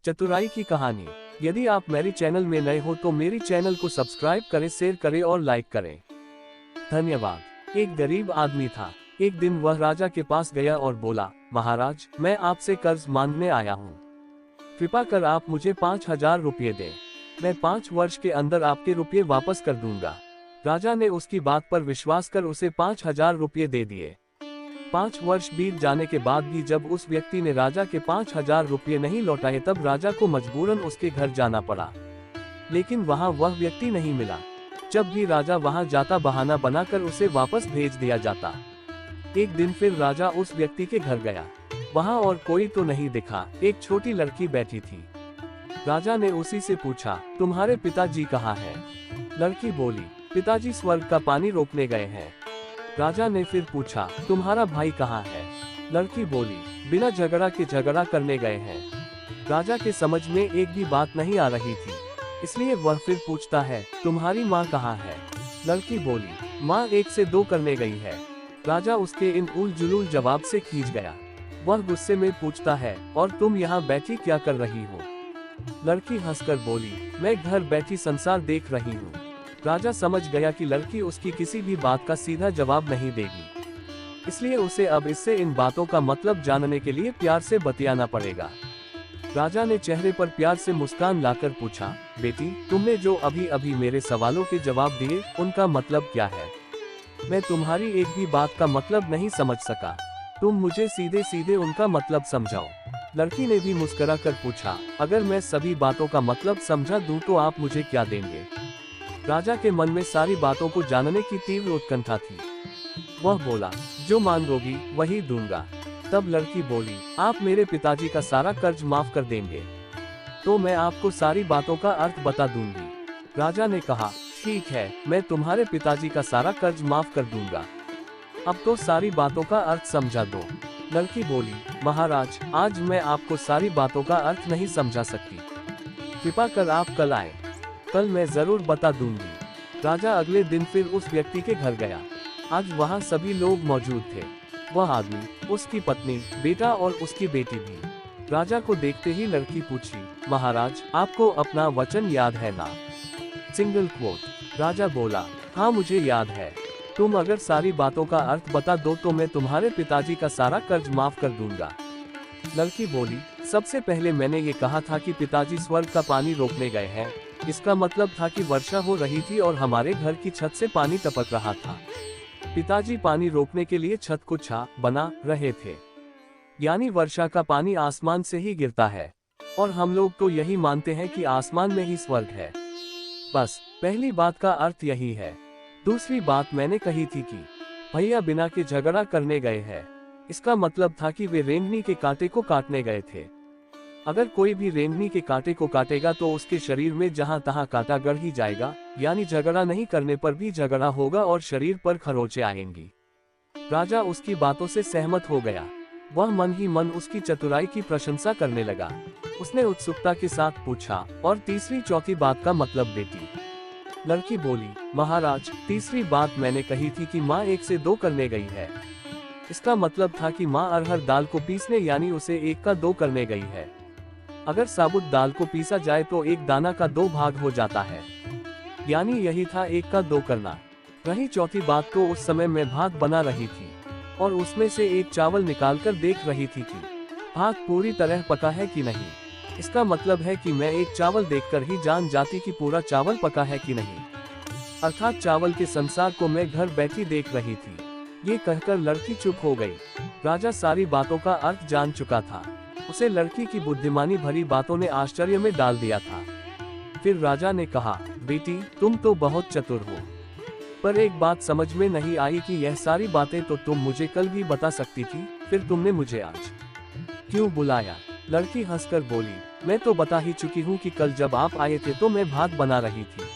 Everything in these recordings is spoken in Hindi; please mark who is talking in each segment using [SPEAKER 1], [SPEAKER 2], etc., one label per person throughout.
[SPEAKER 1] चतुराई की कहानी। यदि आप मेरे चैनल में नए हो तो मेरी चैनल को सब्सक्राइब करें, शेयर करें और लाइक करें। धन्यवाद। एक गरीब आदमी था। एक दिन वह राजा के पास गया और बोला, महाराज, मैं आपसे कर्ज मांगने आया हूँ। कृपा कर आप मुझे 5,000 रुपये दें। मैं 5 वर्ष के अंदर आपके रुपये वापस कर दूंगा। राजा ने उसकी बात पर विश्वास कर उसे 5,000 रुपये दे दिए। 5 वर्ष बीत जाने के बाद भी जब उस व्यक्ति ने राजा के 5,000 रुपये नहीं लौटाए तब राजा को मजबूरन उसके घर जाना पड़ा। लेकिन वहां वह व्यक्ति नहीं मिला। जब भी राजा वहां जाता बहाना बनाकर उसे वापस भेज दिया जाता। एक दिन फिर राजा उस व्यक्ति के घर गया। वहां और कोई तो नहीं दिखा, एक छोटी लड़की बैठी थी। राजा ने उसी से पूछा, तुम्हारे पिताजी कहाँ हैं? लड़की बोली, पिताजी स्वर्ग का पानी रोकने गए हैं। राजा ने फिर पूछा, तुम्हारा भाई कहाँ है? लड़की बोली, बिना झगड़ा के झगड़ा करने गए हैं। राजा के समझ में एक भी बात नहीं आ रही थी, इसलिए वह फिर पूछता है, तुम्हारी माँ कहाँ है? लड़की बोली, माँ 1 से 2 करने गई है। राजा उसके इन उल जुलूल जवाब से खींच गया। वह गुस्से में पूछता है, और तुम यहाँ बैठी क्या कर रही हो? लड़की हंसकर बोली, मैं घर बैठी संसार देख रही हूँ। राजा समझ गया कि लड़की उसकी किसी भी बात का सीधा जवाब नहीं देगी, इसलिए उसे अब इससे इन बातों का मतलब जानने के लिए प्यार से बतियाना पड़ेगा। राजा ने चेहरे पर प्यार से मुस्कान लाकर पूछा, बेटी, तुमने जो अभी अभी मेरे सवालों के जवाब दिए उनका मतलब क्या है? मैं तुम्हारी एक भी बात का मतलब नहीं समझ सका। तुम मुझे सीधे सीधे उनका मतलब समझाओ। लड़की ने भी मुस्कुरा कर पूछा, अगर मैं सभी बातों का मतलब समझा दूं तो आप मुझे क्या देंगे? राजा के मन में सारी बातों को जानने की तीव्र उत्कंठा थी। वह बोला, जो मांगोगी वही दूंगा। तब लड़की बोली, आप मेरे पिताजी का सारा कर्ज माफ कर देंगे तो मैं आपको सारी बातों का अर्थ बता दूंगी। राजा ने कहा, ठीक है, मैं तुम्हारे पिताजी का सारा कर्ज माफ कर दूंगा। अब तो सारी बातों का अर्थ समझा दो। लड़की बोली, महाराज, आज मैं आपको सारी बातों का अर्थ नहीं समझा सकती। कृपा कर आप कल आए, कल मैं जरूर बता दूंगी। राजा अगले दिन फिर उस व्यक्ति के घर गया। आज वहां सभी लोग मौजूद थे। वह आदमी, उसकी पत्नी, बेटा और उसकी बेटी भी। राजा को देखते ही लड़की पूछी, महाराज, आपको अपना वचन याद है ना? Single quote. राजा बोला, हाँ मुझे याद है। तुम अगर सारी बातों का अर्थ बता दो तो मैं तुम्हारे पिताजी का सारा कर्ज माफ कर दूंगा। लड़की बोली, सबसे पहले मैंने ये कहा था कि पिताजी स्वर्ग का पानी रोकने गए हैं। इसका मतलब था कि वर्षा हो रही थी और हमारे घर की छत से पानी टपक रहा था। पिताजी पानी रोकने के लिए छत को बना रहे थे, यानी वर्षा का पानी आसमान से ही गिरता है और हम लोग तो यही मानते हैं कि आसमान में ही स्वर्ग है। बस पहली बात का अर्थ यही है। दूसरी बात मैंने कही थी कि भैया बिना के झगड़ा करने गए हैं। इसका मतलब था कि वे रेंगनी के कांटे को काटने गए थे। अगर कोई भी रेंगनी के कांटे को काटेगा तो उसके शरीर में जहां तहां कांटा गड़ ही जाएगा, यानी झगड़ा नहीं करने पर भी झगड़ा होगा और शरीर पर खरोंचे आएंगी। राजा उसकी बातों से सहमत हो गया। वह मन ही मन उसकी चतुराई की प्रशंसा करने लगा। उसने उत्सुकता के साथ पूछा, और तीसरी चौथी बात का मतलब बेटी? लड़की बोली, महाराज, तीसरी बात मैंने कही थी कि माँ 1 से 2 करने गई है। इसका मतलब था कि माँ अरहर दाल को पीसने यानी उसे 1 का 2 करने गई है। अगर साबुत दाल को पीसा जाए तो 1 दाना का 2 भाग हो जाता है, यानी यही था 1 का 2 करना। रही चौथी बात तो उस समय मैं भात बना रही थी और उसमें से एक चावल निकालकर देख रही थी कि भात पूरी तरह पका है कि नहीं। इसका मतलब है कि मैं एक चावल देखकर ही जान जाती कि पूरा चावल पका है कि नहीं, अर्थात चावल के संसार को मैं घर बैठी देख रही थी। ये कहकर लड़की चुप हो गई। राजा सारी बातों का अर्थ जान चुका था। उसे लड़की की बुद्धिमानी भरी बातों ने आश्चर्य में डाल दिया था। फिर राजा ने कहा, बेटी, तुम तो बहुत चतुर हो, पर एक बात समझ में नहीं आई कि यह सारी बातें तो तुम मुझे कल भी बता सकती थी, फिर तुमने मुझे आज क्यों बुलाया? लड़की हंसकर बोली, मैं तो बता ही चुकी हूँ कि कल जब आप आए थे तो मैं भात बना रही थी।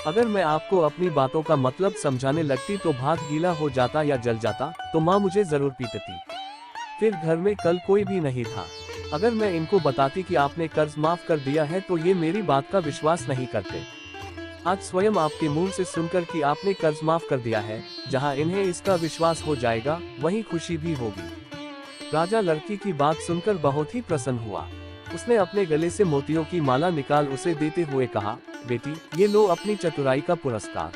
[SPEAKER 1] अगर मैं आपको अपनी बातों का मतलब समझाने लगती तो भात गीला हो जाता या जल जाता तो माँ मुझे जरूर पीटती। फिर घर में कल कोई भी नहीं था। अगर मैं इनको बताती कि आपने कर्ज माफ कर दिया है तो ये मेरी बात का विश्वास नहीं करते। आज स्वयं आपके मुंह से सुनकर कि आपने कर्ज माफ कर दिया है, जहां इन्हें इसका विश्वास हो जाएगा वहीं खुशी भी होगी। राजा लड़की की बात सुनकर बहुत ही प्रसन्न हुआ। उसने अपने गले से मोतियों की माला निकाल उसे देते हुए कहा, बेटी, ये लो अपनी चतुराई का पुरस्कार।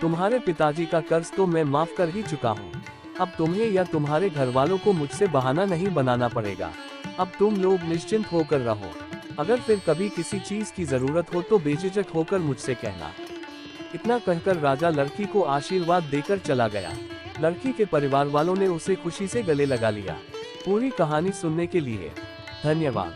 [SPEAKER 1] तुम्हारे पिताजी का कर्ज तो मैं माफ कर ही चुका हूँ। अब तुम्हें या तुम्हारे घर वालों को मुझसे बहाना नहीं बनाना पड़ेगा। अब तुम लोग निश्चिंत होकर रहो। अगर फिर कभी किसी चीज की जरूरत हो तो बेझिझक होकर मुझसे कहना। इतना कहकर राजा लड़की को आशीर्वाद देकर चला गया। लड़की के परिवार वालों ने उसे खुशी से गले लगा लिया। पूरी कहानी सुनने के लिए धन्यवाद।